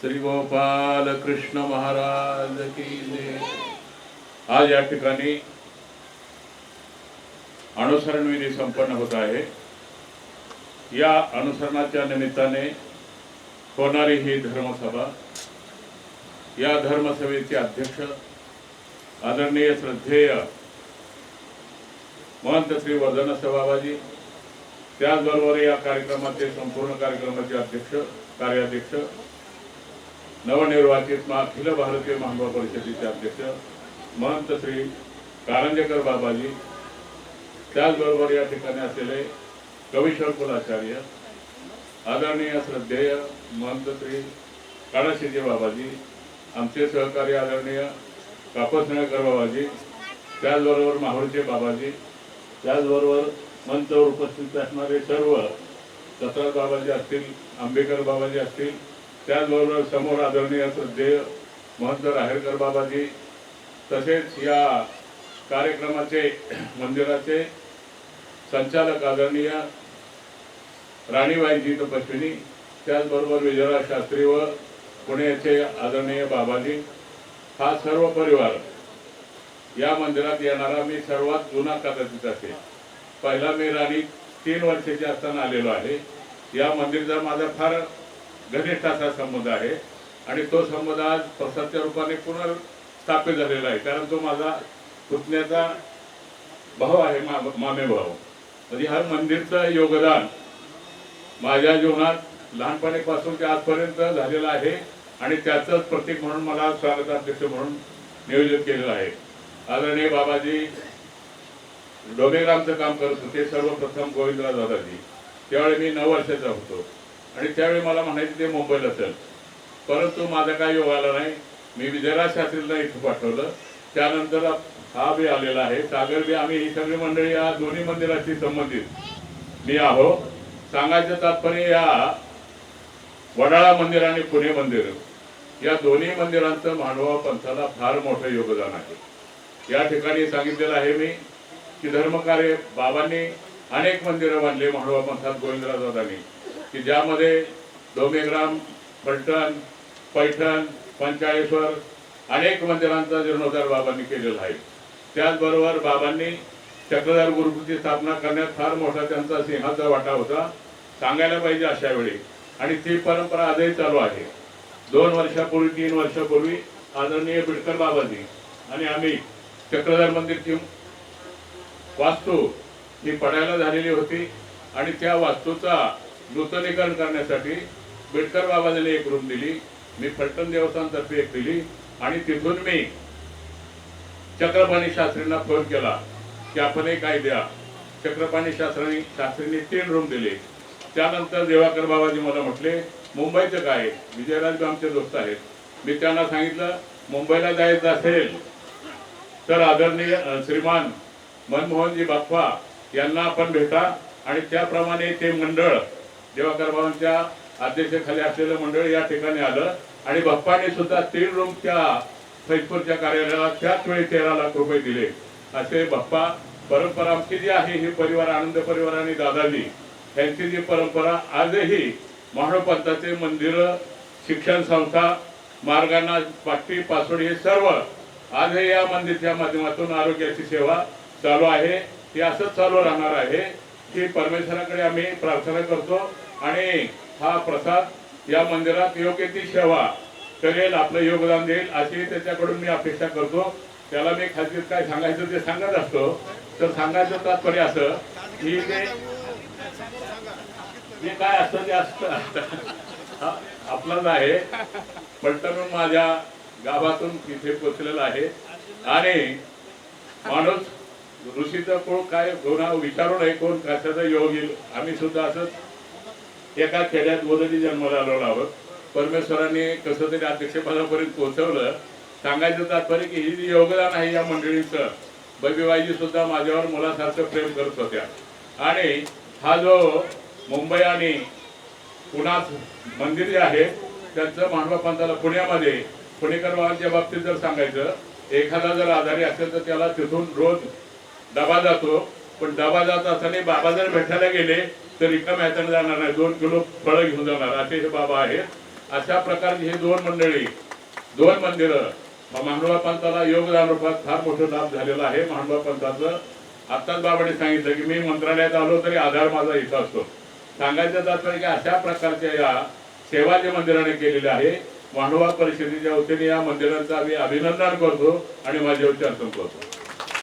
श्री गोपाल कृष्ण महाराज की जय। आज या ठिकाणी अनुसरण विधी संपन्न होत आहे। या अनुसरणाच्या निमित्ताने होणारी ही धर्मसभा, या धर्मसभेचे अध्यक्ष आदरणीय श्रद्धेय महंत श्री वर्धनस्थ बाबाजी, त्याचबरोबर या कार्यक्रमाचे संपूर्ण कार्यक्रमाचे अध्यक्ष कार्याध्यक्ष नवनिर्वाचित अखिल भारतीय महानुभाव परिषदेचे अध्यक्ष महंत श्री कारंजेकर बाबाजी, त्याचबरोबर या ठिकाणी असलेले कविश्वर कुलाचार्य आदरणीय श्रद्धेय महंत श्री काळाशिजी बाबाजी, आमचे सहकारी आदरणीय कापसनळकर बाबाजी, त्याचबरोबर माहुरचे बाबाजी, त्याचबरोबर मंचावर उपस्थित असणारे सर्व दत्तराज बाबाजी असतील, आंबेकर बाबाजी असतील, त्याचबरोबर समोर आदरणीय श्रद्धेय महंत राहेरकर बाबाजी, तसेच या कार्यक्रमाचे मंदिराचे संचालक आदरणीय राणीबाईजी तपस्विनी, त्याचबरोबर विजयराज शास्त्री व पुण्याचे आदरणीय बाबाजी, हा सर्व परिवार या मंदिरात येणारा मी सर्वात जुना कदाचित असेल। पहिला मी राणी 3 वर्षाची असताना आलेलो आहे। या मंदिराचा माझा फार घनिष्ठ असा संबंध आहे आणि तो संबंध आज प्रसादच्या रूपाने पुनर्स्थापित झालेला आहे, कारण तो माझा पुतण्याचा भाऊ आहे, मामे भाऊ। म्हणजे हा मंदिरचं योगदान माझ्या जीवनात लहानपणीपासून ते आजपर्यंत झालेलं आहे आणि त्याचंच प्रतीक म्हणून मला स्वागताध्यक्ष म्हणून नियोजित केलेलं आहे। आदरणीय बाबाजी डोमेग्रामचं काम करत होते, सर्वप्रथम गोविंदराव दादाजी। त्यावेळी मी 9 वर्षाचा होतो आणि त्यावेळी मला म्हणायचे ते मुंबईला चल, परंतु माझा काय योग आला नाही। मी विजयराज शास्त्रीला इथं पाठवलं, त्यानंतर हा बी आलेला आहे, सागर बी, आम्ही ही सगळी मंडळी या दोन्ही मंदिराशी संबंधित मी आहो। सांगायचं तात्पर्य या वडाळा मंदिर आणि पुणे मंदिर या दोन्ही मंदिरांचं मानवा पंथाला फार मोठं योगदान आहे। या ठिकाणी सांगितलेलं आहे मी की धर्मकार्य बाबांनी अनेक मंदिरं बांधले मानवा पंथात गोविंदराव दादांनी, की ज्यामध्ये डोमेग्राम, फलटण, पैठण, पंचाळेश्वर अनेक मंदिरांचा जीर्णोद्धार बाबांनी केलेला आहे। त्याचबरोबर बाबांनी चक्रधर गुरुकुलची स्थापना करण्यात फार मोठा त्यांचा सिंहाचा वाटा होता, सांगायला पाहिजे अशा वेळी, आणि ती परंपरा आजही चालू आहे। 2 वर्षापूर्वी 3 वर्षापूर्वी आदरणीय बिडकर बाबाजी आणि आम्ही चक्रधर मंदिरची वास्तू ही पडायला झालेली होती आणि त्या वास्तूचा नूतनीकरण करण्यासाठी बिडकर बाबाजीने एक रूम दिली, मी फलटण देवस्थानतर्फे एक दिली आणि तिथून मी चक्रपाणी शास्त्रींना फोन केला की आपण एक काय द्या। चक्रपाणी शास्त्रींनी 3 रूम दिले। त्यानंतर देवाकर बाबाजी मला म्हटले मुंबईचं काय, विजयराज आमचे दोस्त आहेत। मी त्यांना सांगितलं मुंबईला जायचं असेल तर आदरणीय श्रीमान मनमोहनजी बाप्पा यांना आपण भेटा, आणि त्याप्रमाणे ते मंडळ देवाकर बाबांच्या अध्यक्षतेखाली असलेलं मंडळ या ठिकाणी आलं आणि बाप्पाने सुद्धा 3 रूम त्या फैजपूरच्या कार्यालयाला त्याच वेळी 13 लाख रुपये दिले। असे बाप्पा परंपरा आमची जी आहे ही परिवार आनंद परिवार आणि दादाजी यांची जी परंपरा आजही महानोपंथाचे मंदिर, शिक्षण संस्था, मार्गांना पाटी पासोडी हे सर्व आजही या मंदिराच्या माध्यमातून आरोग्याची सेवा चालू आहे। हे असंच चालू राहणार आहे की परमेश्वराकडे आम्ही प्रार्थना करतो आणि हा प्रसाद या मंदिरात योग्य ती सेवा करेल, आपलं योगदान देईल अशी त्याच्याकडून मी अपेक्षा करतो। त्याला मी खाजगीत काय सांगायचं ते सांगत असतो। तर सांगायचं तात्पर्य असं की जे काय असतं ते असतं आपलंच आहे। पलटणहून माझ्या गावातून तिथे पोचलेला आहे आणि माणूस ऋषीचं कोण काय कोणा विचारू नये, कोण कशाचा योग येईल। आम्ही सुद्धा असंच एका खेड्यात बोलती जन्माला आलेलो आहोत। परमेश्वरांनी कसं तरी अध्यक्षपदापर्यंत पोहोचवलं। सांगायचं तात्पर्य की ही जी योगदान आहे या मंडळींचं, बबीबाईजी सुद्धा माझ्यावर मुलासारखं प्रेम करत होत्या आणि हा जो मुंबई आणि पुण्यात मंदिर जे आहे त्यांचं मानवा पंथाला पुण्यामध्ये पुणेकर बाबांच्या बाबतीत जर सांगायचं, एखादा जर आजारी असेल तर त्याला तिथून रोज डबा जातो, पण डबा जात असताना बाबा जर भेटायला गेले तर रिकाम्या हाताने जाणार नाही, 2 किलो फळं घेऊन जाणार असे हे बाबा आहेत। अशा प्रकारची ही दोन मंदिरं महानुभाव पंथाला योगदान रूपात फार मोठं लाभ झालेला आहे. महानुभाव पंथाचं आत्ताच बाबांनी सांगितलं की मी मंत्रालयात आलो तरी आधार माझा इथं असतो. सांगायचं तात्पर्य की अशा प्रकारच्या या सेवा जे मंदिराने केलेल्या आहे, महानुभाव परिषदेच्या वतीने या मंदिरांचं आम्ही अभिनंदन करतो आणि माझे उच्चार संपवतो.